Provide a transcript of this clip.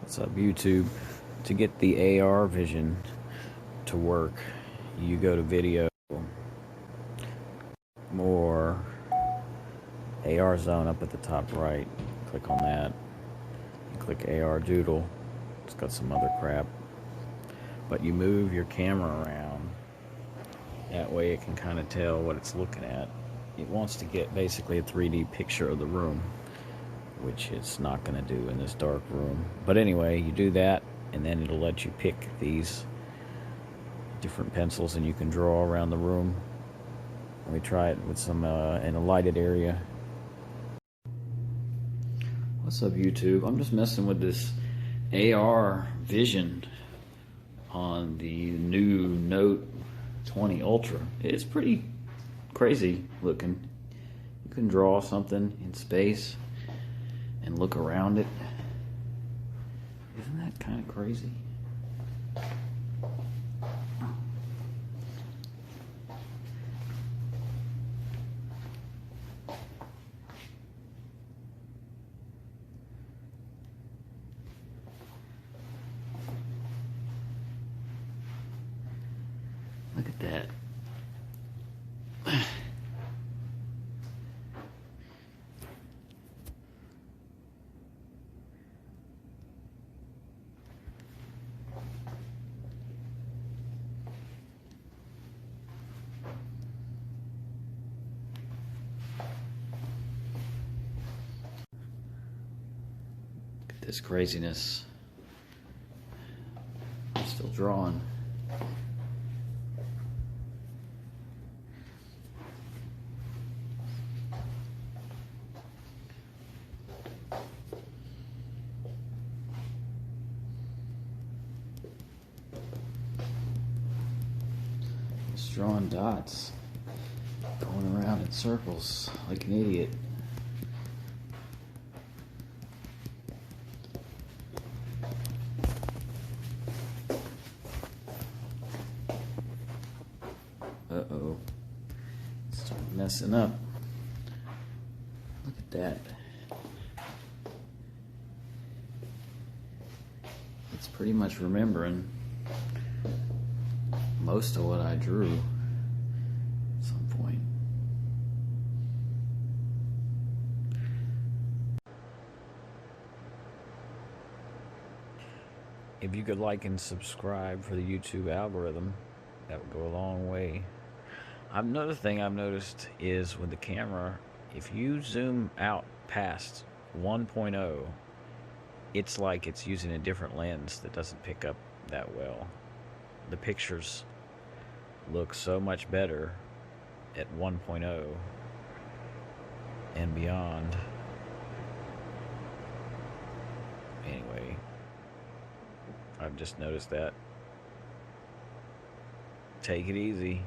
What's up, YouTube? To get the AR vision to work, you go to video, more AR zone up at the top right. Click on that. And click AR Doodle. It's got some other crap. But you move your camera around. That way it can kind of tell what it's looking at. It wants to get basically a 3D picture of the room, which it's not going to do in this dark room. But anyway, you do that, and then it'll let you pick these different pencils, and you can draw around the room. Let me try it with some in a lighted area. What's up, YouTube? I'm just messing with this AR Vision on the new Note 20 Ultra. It's pretty crazy looking. You can draw something in space and look around it. Isn't that kind of crazy? Look at that. This craziness. I'm still drawing. Just drawing dots, going around in circles like an idiot. Uh-oh. Start messing up. Look at that. It's pretty much remembering most of what I drew at some point. If you could like and subscribe for the YouTube algorithm, that would go a long way. Another thing I've noticed is with the camera, if you zoom out past 1.0, it's like it's using a different lens that doesn't pick up that well. The pictures look so much better at 1.0 and beyond. Anyway, I've just noticed that. Take it easy.